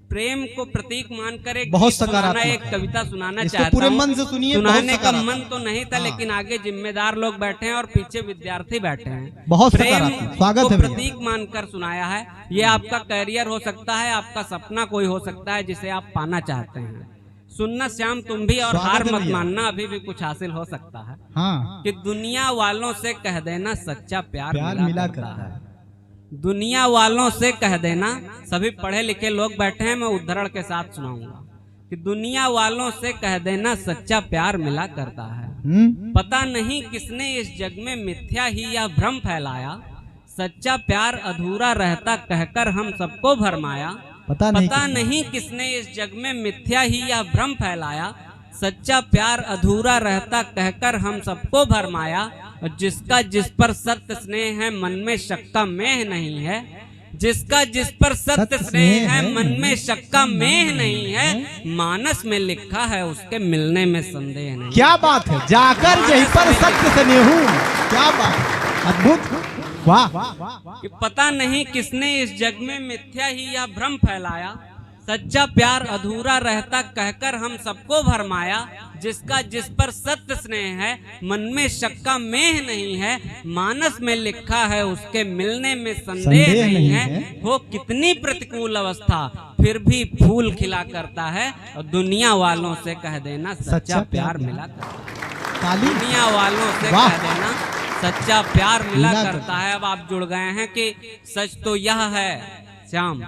प्रेम को प्रतीक मानकर एक कविता सुनाना चाहता हूं। पूरे मन से सुनिए। सुनाने का मन तो नहीं था, लेकिन आगे जिम्मेदार लोग बैठे हैं और पीछे विद्यार्थी बैठे हैं। बहुत प्रेम स्वागत को है। प्रतीक मानकर सुनाया है। ये आपका करियर हो सकता है, आपका सपना कोई हो सकता है जिसे आप पाना चाहते हैं। सुनना श्याम तुम भी, और हार मत मानना, अभी भी कुछ हासिल हो सकता है। हाँ। कि दुनिया वालों से कह देना सच्चा प्यार मिला करता है। दुनिया वालों से कह देना, सभी पढ़े लिखे लोग बैठे हैं, मैं उद्धरण के साथ सुनाऊंगा। कि दुनिया वालों से कह देना सच्चा प्यार मिला करता है। पता नहीं किसने इस जग में मिथ्या ही या भ्रम फैलाया, सच्चा प्यार अधूरा रहता कहकर हम सबको भरमाया। पता नहीं किसने इस जग में मिथ्या ही या भ्रम फैलाया, सच्चा प्यार अधूरा रहता कहकर हम सबको भरमाया। और जिसका जिस पर सत्य स्नेह है मन में शक का मेह नहीं है, जिसका जिस पर सत्य स्नेह है मन में शक का मेह नहीं है, मानस में लिखा है उसके मिलने में संदेह नहीं। क्या बात है, जाकर यहीं पर सत्य स्नेह। क्या बात, अद्भुत, वाह। कि पता नहीं किसने इस जग में मिथ्या ही या भ्रम फैलाया, सच्चा प्यार अधूरा रहता कहकर हम सबको भरमाया। जिसका जिस पर सत्य स्नेह है मन में शक का मेह नहीं है, मानस में लिखा है उसके मिलने में संदेह नहीं है। हो कितनी प्रतिकूल अवस्था फिर भी फूल खिला करता है, और दुनिया वालों से कह देना सच्चा प्यार मिला करता है। दुनिया वालों से कह देना सच्चा प्यार मिला करता है। अब आप जुड़ गए हैं कि सच तो यह है श्याम,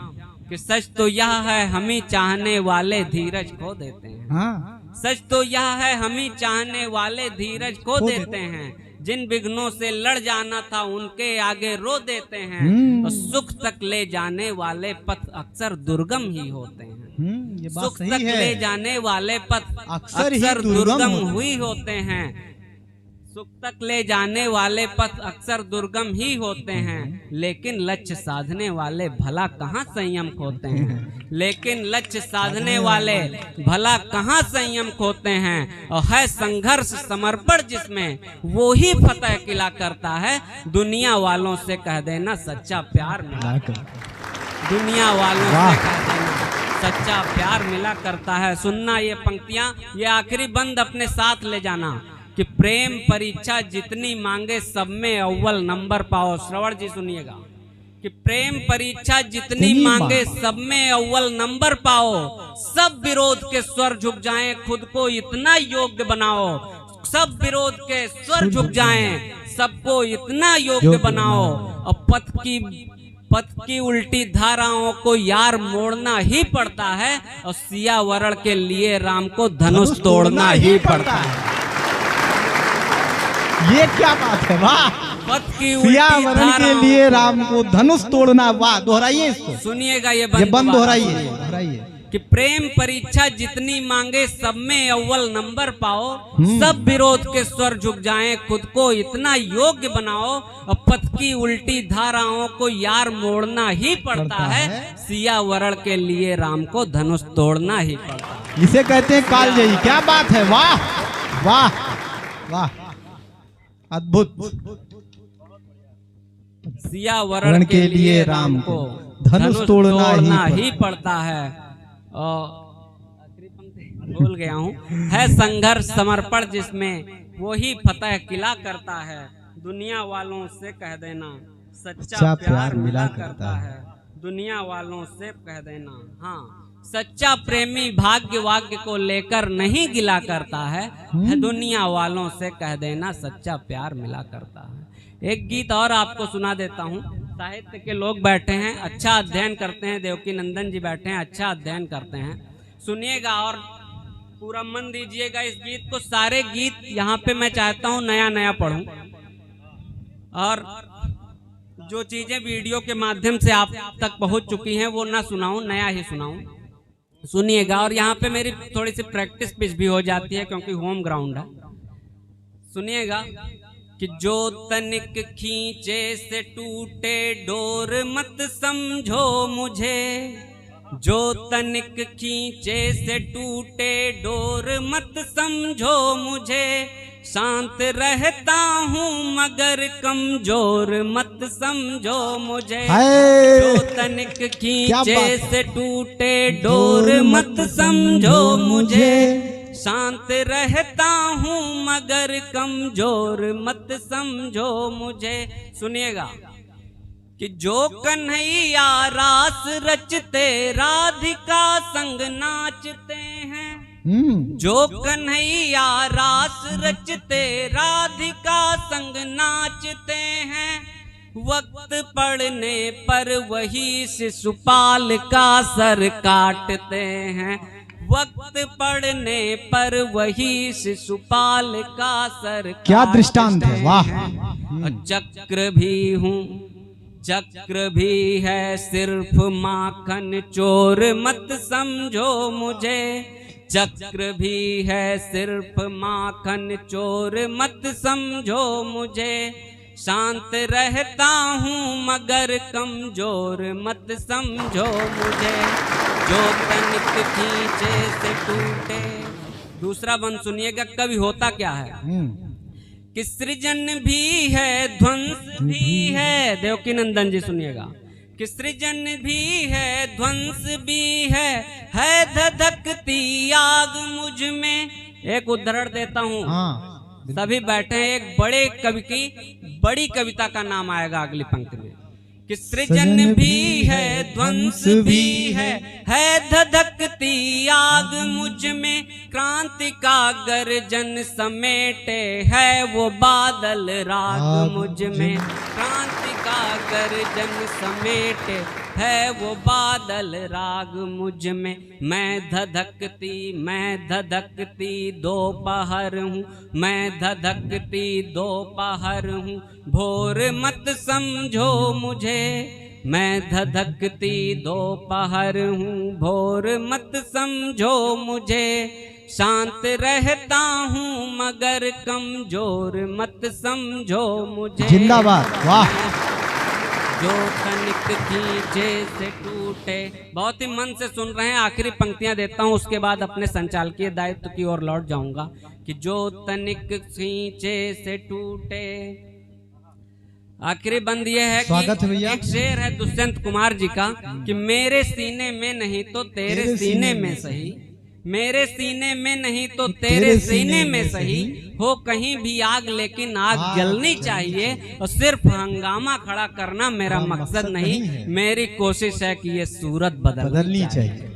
कि सच तो यह है हम ही चाहने वाले धीरज खो देते हैं। हाँ। सच तो यह है हम ही चाहने वाले धीरज खो देते हैं, जिन विघ्नों से लड़ जाना था उनके आगे रो देते हैं। और सुख तक ले जाने वाले पथ अक्सर दुर्गम ही होते हैं। सुख तक ले जाने वाले पथ अक्सर दुर्गम हुई होते हैं। सुख तक ले जाने वाले पथ अक्सर दुर्गम ही होते हैं, लेकिन लक्ष्य साधने वाले भला कहाँ संयम खोते हैं। लेकिन लक्ष्य साधने वाले भला कहाँ संयम खोते हैं। और है संघर्ष समर्पण जिसमें वो ही फतह किला करता है। दुनिया वालों से कह देना सच्चा प्यार मिला करता, दुनिया वालों से कह देना सच्चा प्यार मिला करता है। सुनना ये पंक्तियां, ये आखिरी बंद अपने साथ ले जाना। कि प्रेम परीक्षा जितनी मांगे सब में अव्वल नंबर पाओ। श्रवण जी सुनिएगा। कि प्रेम परीक्षा जितनी मांगे सब में अव्वल नंबर पाओ, सब विरोध के स्वर झुक जाएं खुद को इतना योग्य बनाओ। सब विरोध के स्वर झुक जाएं सबको इतना योग्य बनाओ। और पथ की उल्टी धाराओं को यार मोड़ना ही पड़ता है, और सिया वरण के लिए राम को धनुष तोड़ना ही पड़ता है। ये क्या बात है, वाह। पथ की सियावरण के लिए राम को धनुष तोड़ना, वाह। दोहराइए इसको, सुनिएगा ये बंद दोहराइए। कि प्रेम परीक्षा जितनी मांगे सब में अव्वल नंबर पाओ, सब विरोध के स्वर झुक जाएं खुद को इतना योग्य बनाओ। और पथ की उल्टी धाराओं को यार मोड़ना ही पड़ता है, सियावरण के लिए राम को धनुष तोड़ना ही पड़ता है। इसे कहते हैं कालजयी। क्या बात है, वाह वाह वाह, अद्भुत। सियावरण के लिए राम को धनुष तोड़ना ही पड़ता है। और भूल गया हूँ, है संघर्ष समर्पण जिसमें वो ही फतह किला करता है। दुनिया वालों से कह देना सच्चा प्यार मिला करता है। दुनिया वालों से कह देना, हाँ, सच्चा प्रेमी भाग्य वाग्य को लेकर नहीं गिला करता है। दुनिया वालों से कह देना सच्चा प्यार मिला करता है। एक गीत और आपको सुना देता हूँ। साहित्य के लोग बैठे हैं, अच्छा अध्ययन करते हैं। देवकी नंदन जी बैठे हैं, अच्छा अध्ययन करते हैं। सुनिएगा और पूरा मन दीजिएगा इस गीत को। सारे गीत यहाँ पे मैं चाहता हूँ नया नया पढ़ूं, और जो चीजें वीडियो के माध्यम से आप तक पहुंच चुकी हैं वो ना सुनाऊं, नया ही सुनाऊं। सुनिएगा। और यहाँ पे मेरी थोड़ी सी प्रैक्टिस पिच भी हो जाती है क्योंकि होम ग्राउंड है। सुनिएगा। कि जो तनिक खींचे से टूटे डोर मत समझो मुझे, जो तनिक खींचे से टूटे डोर मत समझो मुझे, शांत रहता हूँ मगर कमजोर मत समझो मुझे, हाय। जो तनिक क्या खींचे बात। से टूटे डोर मत समझो मुझे, शांत रहता हूँ मगर कमजोर मत समझो मुझे। सुनिएगा कि जो कन्हैया रास रचते राधिका संग नाचते हैं, जो कन्हैया रास रचते राधिका संग नाचते हैं, वक्त पड़ने पर वही शिशुपाल का सर काटते हैं, वक्त पड़ने पर वही शिशुपाल का सर क्या दृष्टांत है, वाह। चक्र भी हूँ, चक्र भी है सिर्फ माखन चोर मत समझो मुझे, चक्र भी है सिर्फ माखन चोर मत समझो मुझे, शांत रहता हूँ मगर कमजोर मत समझो मुझे, जो तनिक खींचे से टूटे। दूसरा बंद सुनिएगा, कवि होता क्या है कि सृजन भी है ध्वंस भी है। देवकी नंदन जी सुनिएगा कि सृजन भी है ध्वंस भी है धधकती आग मुझ में। एक उदाहरण देता हूँ, सभी बैठे हैं, एक बड़े कवि की बड़ी कविता का नाम आएगा अगली पंक्ति में कि सृजन भी है ध्वंस भी है धधकती आग मुझ में, क्रांति का गर्जन समेटे है वो बादल राग मुझ में, क्रांति का गर्जन समेटे है वो बादल राग मुझ में। मैं धधकती दोपहर हूँ, मैं धधकती दोपहर हूँ, भोर मत समझो मुझे, मैं धधकती दोपहर हूँ, भोर मत समझो मुझे, शांत रहता हूँ मगर कमजोर मत समझो मुझे। जिंदाबाद, वाह। जो तनिक खींचे से टूटे। बहुत ही मन से सुन रहे हैं, आखिरी पंक्तियां देता हूं, उसके बाद अपने संचालकीय दायित्व की ओर लौट जाऊंगा कि जो तनिक खींचे से टूटे। आखिरी बंद यह है कि एक शेर है दुष्यंत कुमार जी का कि मेरे सीने में नहीं तो तेरे सीने में सही, मेरे सीने में नहीं तो तेरे सीने में सही, हो कहीं भी आग लेकिन आग जलनी चाहिए, और सिर्फ हंगामा खड़ा करना मेरा मकसद नहीं, मेरी कोशिश है कि ये सूरत बदलनी चाहिए।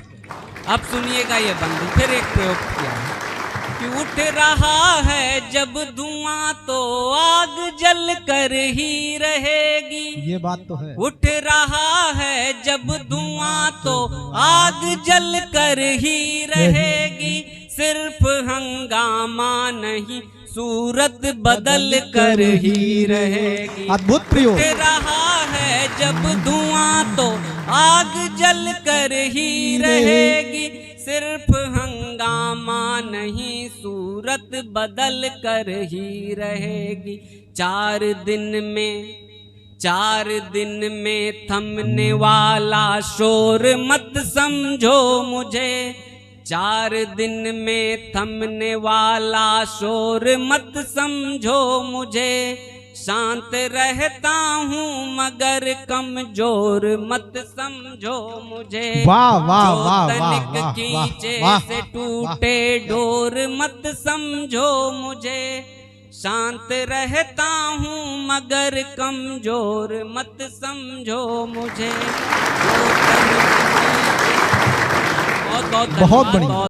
अब सुनिएगा ये बंद, फिर एक प्रयोग किया है कि उठ रहा है जब धुआं तो आग जल कर ही रहेगी, ये बात तो है। उठ रहा है जब धुआं तो आग जल कर ही रहेगी, सिर्फ हंगामा नहीं सूरत बदल कर ही रहेगी। अद्भुत प्रयोग। उठ रहा है जब धुआं तो आग जल कर ही रहेगी, सिर्फ हंगामा नहीं सूरत बदल कर ही रहेगी। 4 दिन में थमने वाला शोर मत समझो मुझे, 4 दिन में थमने वाला शोर मत समझो मुझे, शांत रहता हूँ मगर कमजोर मत समझो मुझे। वाह वाह वाह तनिक खींचे से टूटे डोर मत समझो मुझे, शांत रहता हूँ मगर कमजोर मत समझो मुझे। बहुत बहुत बहुत बढ़िया।